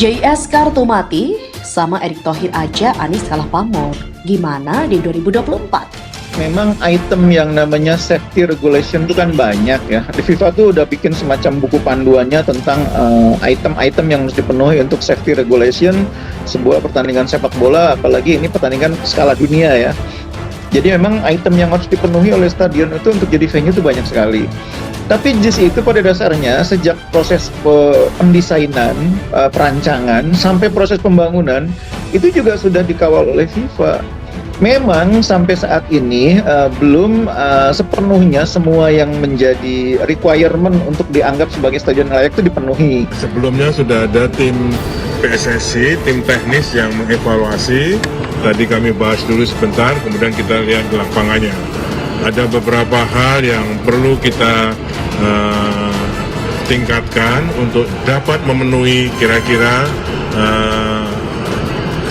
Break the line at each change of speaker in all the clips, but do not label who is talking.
JS kartu mati, sama Erick Thohir aja Anies kalah pamor. Gimana di 2024?
Memang item yang namanya safety regulation itu kan banyak ya. Di FIFA tuh udah bikin semacam buku panduannya tentang item-item yang harus dipenuhi untuk safety regulation sebuah pertandingan sepak bola, apalagi ini pertandingan skala dunia ya. Jadi memang item yang harus dipenuhi oleh stadion itu untuk jadi venue itu banyak sekali. Tapi JIS itu pada dasarnya sejak proses pendesainan, perancangan sampai proses pembangunan itu juga sudah dikawal oleh FIFA. Memang sampai saat ini belum sepenuhnya semua yang menjadi requirement untuk dianggap sebagai stadion layak itu dipenuhi.
Sebelumnya sudah ada tim PSSI, tim teknis yang mengevaluasi. Tadi kami bahas dulu sebentar, kemudian kita lihat di lapangannya. Ada beberapa hal yang perlu kita tingkatkan untuk dapat memenuhi kira-kira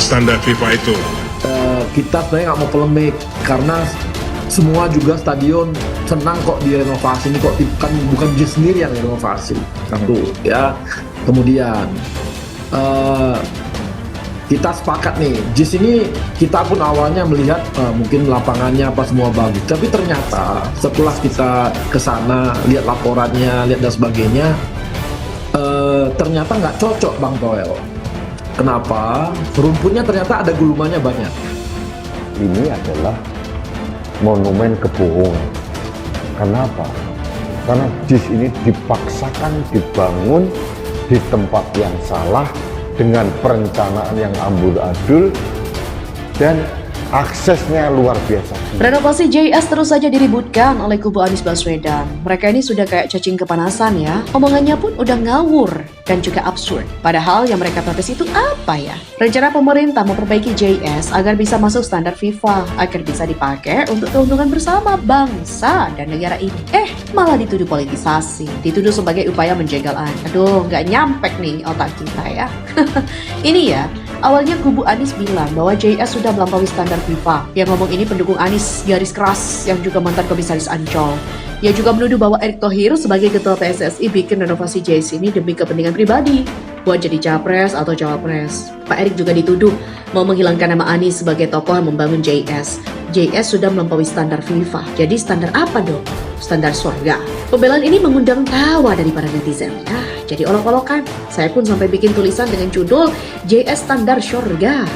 standar FIFA itu.
Kita sebenarnya nggak mau polemik karena semua juga stadion senang kok direnovasi ini, kok bukan JIS sendiri yang renovasi. Satu ya. Kemudian kita sepakat nih, JIS ini kita pun awalnya melihat mungkin lapangannya apa semua bagus, tapi ternyata setelah kita kesana lihat laporannya, lihat dan sebagainya, ternyata nggak cocok Bang Toel. Kenapa? Rumputnya ternyata ada gulumannya banyak.
Ini adalah monumen kebohongan. Kenapa? Karena JIS ini dipaksakan dibangun di tempat yang salah dengan perencanaan yang amburadul dan aksesnya luar biasa.
Renovasi JS terus saja diributkan oleh kubu Anies Baswedan. Mereka ini sudah kayak cacing kepanasan ya. Omongannya pun udah ngawur dan juga absurd. Padahal yang mereka protes itu apa ya? Rencana pemerintah memperbaiki JS agar bisa masuk standar FIFA, agar bisa dipakai untuk keuntungan bersama bangsa dan negara ini. Malah dituduh politisasi, dituduh sebagai upaya menjegal Anies. Aduh, nggak nyampek nih otak kita ya. Ini ya, awalnya kubu Anies bilang bahwa JS sudah melampaui standar FIFA. Yang ngomong ini pendukung Anies garis keras yang juga mantan komisaris Ancol. Ia juga menuduh bahwa Erick Thohir sebagai ketua PSSI bikin renovasi JS ini demi kepentingan pribadi, buat jadi capres atau cawapres. Pak Erick juga dituduh mau menghilangkan nama Anies sebagai tokoh yang membangun JS. JS sudah melampaui standar FIFA. Jadi standar apa dong? Standar surga. Pembelaan ini mengundang tawa dari para netizen. Jadi olok-olokan. Saya pun sampai bikin tulisan dengan judul JS standar surga.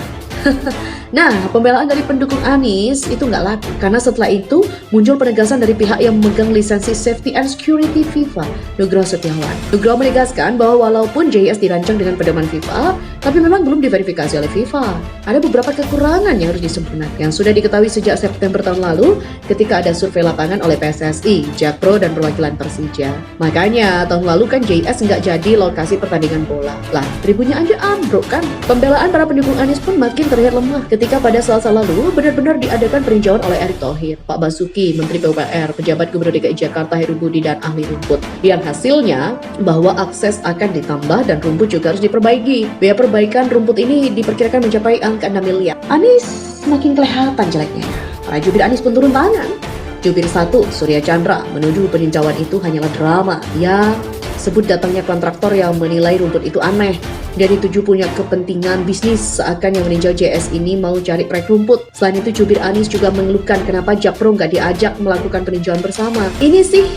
Nah, pembelaan dari pendukung Anies itu nggak laku karena setelah itu muncul penegasan dari pihak yang memegang lisensi Safety and Security FIFA, Nugroho Setiawan. Nugroho menegaskan bahwa walaupun JS dirancang dengan pedoman FIFA, tapi memang belum diverifikasi oleh FIFA. Ada beberapa kekurangan yang harus disempurnakan yang sudah diketahui sejak September tahun lalu ketika ada survei lapangan oleh PSSI, Jakpro, dan perwakilan Persija. Makanya tahun lalu kan JS nggak jadi lokasi pertandingan bola. Lah, tribunnya aja ambruk kan? Pembelaan para pendukung Anies pun makin terlihat lemah ketika pada Selasa lalu benar-benar diadakan peninjauan oleh Erick Thohir, Pak Basuki, Menteri PUPR, pejabat Gubernur DKI Jakarta Heru Budi, dan ahli rumput. Yang hasilnya bahwa akses akan ditambah dan rumput juga harus diperbaiki. Biaya perbaikan rumput ini diperkirakan mencapai angka 6 miliar. Anies makin kelihatan jeleknya. Para jubir Anies pun turun tangan. Jubir 1, Surya Chandra, menuduh peninjauan itu hanyalah drama. Ya, sebut datangnya kontraktor yang menilai rumput itu aneh. Dia dituju punya kepentingan bisnis seakan yang meninjau JS ini mau cari proyek rumput. Selain itu jubir Anies juga mengeluhkan kenapa Jakpro nggak diajak melakukan peninjauan bersama. Ini sih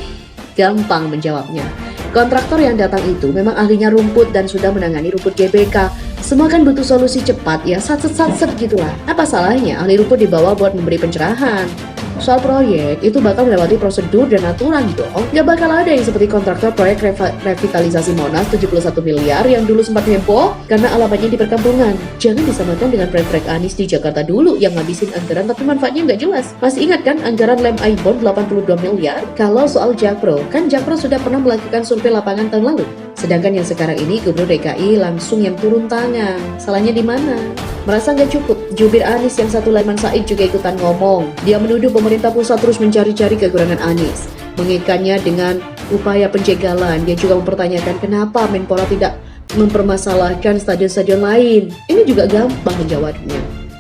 gampang menjawabnya. Kontraktor yang datang itu memang ahlinya rumput dan sudah menangani rumput GBK. Semua kan butuh solusi cepat ya, satset gitulah. Apa salahnya ahli rumput dibawa buat memberi pencerahan? Soal proyek, itu bakal melewati prosedur dan aturan dong. Gak bakal ada yang seperti kontraktor proyek revitalisasi Monas 71 miliar yang dulu sempat heboh karena alamatnya di perkampungan. Jangan disamakan dengan proyek Anies di Jakarta dulu yang ngabisin anggaran tapi manfaatnya nggak jelas. Masih ingat kan anggaran lem Aibon 82 miliar? Kalau soal Jakpro, kan Jakpro sudah pernah melakukan survei lapangan tahun lalu. Sedangkan yang sekarang ini Gubernur DKI langsung yang turun tangan. Salahnya di mana? Merasa nggak cukup, jubir Anies yang satu Laiman Said juga ikutan ngomong. Dia menuduh pemerintah pusat terus mencari-cari kekurangan Anies, mengaitkannya dengan upaya penjegalan. Dia juga mempertanyakan kenapa Menpora tidak mempermasalahkan stadion-stadion lain. Ini juga gampang menjawabnya.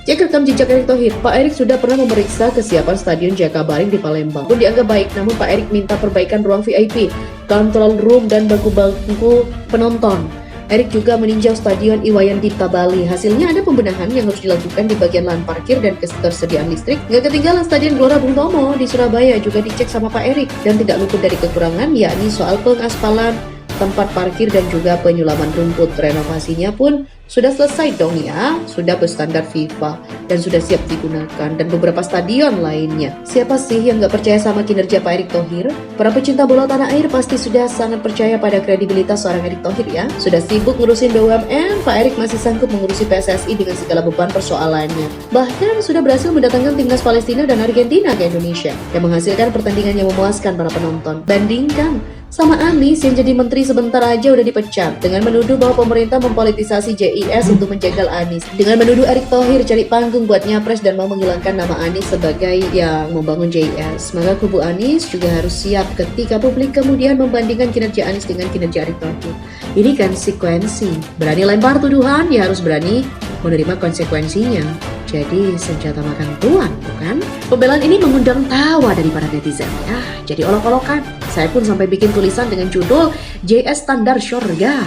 Cek rekam jejak Erick Thohir. Pak Erick sudah pernah memeriksa kesiapan Stadion Jakabaring di Palembang. Pun dianggap baik, namun Pak Erick minta perbaikan ruang VIP, control room, dan bangku-bangku penonton. Erik juga meninjau Stadion Iwayan Dipta Bali. Hasilnya ada pembenahan yang harus dilakukan di bagian lahan parkir dan ketersediaan listrik. Nggak ketinggalan Stadion Gelora Bung Tomo di Surabaya juga dicek sama Pak Erik dan tidak luput dari kekurangan, yakni soal pengaspalan tempat parkir dan juga penyulaman rumput. Renovasinya pun sudah selesai dong ya, sudah berstandar FIFA dan sudah siap digunakan, dan beberapa stadion lainnya. Siapa sih yang nggak percaya sama kinerja Pak Erick Thohir? Para pecinta bola tanah air pasti sudah sangat percaya pada kredibilitas seorang Erick Thohir ya. Sudah sibuk ngurusin BUMN, Pak Erick masih sanggup mengurusi PSSI dengan segala beban persoalannya. Bahkan sudah berhasil mendatangkan timnas Palestina dan Argentina ke Indonesia yang menghasilkan pertandingan yang memuaskan para penonton. Bandingkan sama Anies yang jadi menteri sebentar aja udah dipecat dengan menuduh bahwa pemerintah mempolitisasi JIS untuk menjegal Anies, dengan menuduh Erick Thohir cari panggung buat nyapres dan mau menghilangkan nama Anies sebagai yang membangun JIS. Maka kubu Anies juga harus siap ketika publik kemudian membandingkan kinerja Anies dengan kinerja Erick Thohir. Ini konsekuensi. Berani lempar tuduhan, ya harus berani menerima konsekuensinya. Jadi senjata makan tuan, bukan? Pembelaan ini mengundang tawa dari para netizen ya. Jadi olok-olokan. Saya pun sampai bikin tulisan dengan judul JS Standar Syurga.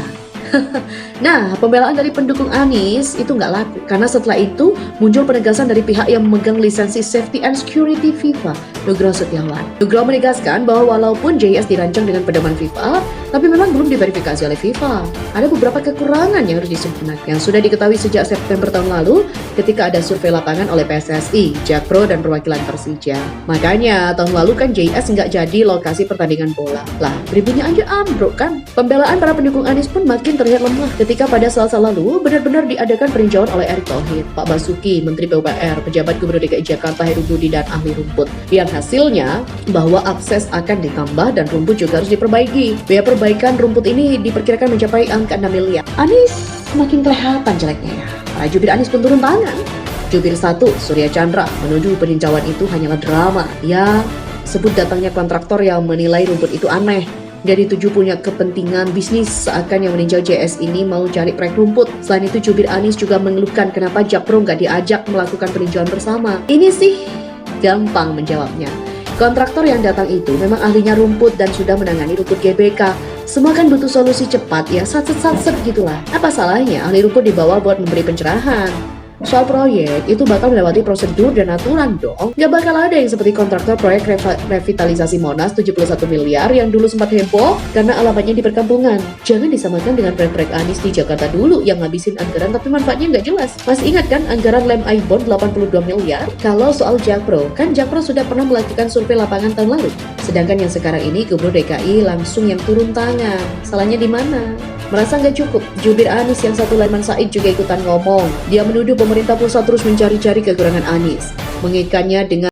Nah, pembelaan dari pendukung Anies itu nggak laku karena setelah itu muncul penegasan dari pihak yang memegang lisensi Safety and Security FIFA, Nugroho Setiawan. Nugroho menegaskan bahwa walaupun JIS dirancang dengan pedoman FIFA, tapi memang belum diverifikasi oleh FIFA. Ada beberapa kekurangan yang harus disempurnakan yang sudah diketahui sejak September tahun lalu ketika ada survei lapangan oleh PSSI, Jakpro, dan perwakilan Persija. Makanya tahun lalu kan JIS nggak jadi lokasi pertandingan bola. Lah, tribunnya aja ambruk kan? Pembelaan para pendukung Anies pun makin terlihat lemah ketika pada Selasa lalu benar-benar diadakan peninjauan oleh Erick Thohir, Pak Basuki, Menteri PUPR, pejabat Gubernur DKI Jakarta Heru Budi, dan ahli rumput. Yang hasilnya bahwa akses akan ditambah dan rumput juga harus diperbaiki. Biaya perbaikan rumput ini diperkirakan mencapai angka 6 miliar. Anies semakin kelihatan jeleknya ya. Para jubir Anies pun turun tangan. Jubir 1, Surya Chandra, menuduh peninjauan itu hanyalah drama. Ya, sebut datangnya kontraktor yang menilai rumput itu aneh. Dia dituju punya kepentingan bisnis, seakan yang meninjau JS ini mau cari proyek rumput. Selain itu, jubir Anies juga mengeluhkan kenapa Jakpro nggak diajak melakukan peninjauan bersama. Ini sih gampang menjawabnya. Kontraktor yang datang itu memang ahlinya rumput dan sudah menangani rumput GBK. Semua kan butuh solusi cepat ya, satset gitulah. Apa salahnya ahli rumput dibawa buat memberi pencerahan? Soal proyek, itu bakal melewati prosedur dan aturan dong. Gak bakal ada yang seperti kontraktor proyek revitalisasi Monas 71 miliar yang dulu sempat heboh karena alamatnya di perkampungan. Jangan disamakan dengan proyek-proyek Anies di Jakarta dulu yang ngabisin anggaran tapi manfaatnya nggak jelas. Masih ingat kan anggaran lem Aibon 82 miliar? Kalau soal Jakpro, kan Jakpro sudah pernah melakukan survei lapangan tahun lalu. Sedangkan yang sekarang ini Gubernur DKI langsung yang turun tangan. Salahnya di mana? Merasa nggak cukup, jubir Anies yang satu Laiman Said juga ikutan ngomong. Dia menuduh pemerintah pusat terus mencari-cari kekurangan Anies, mengaitkannya dengan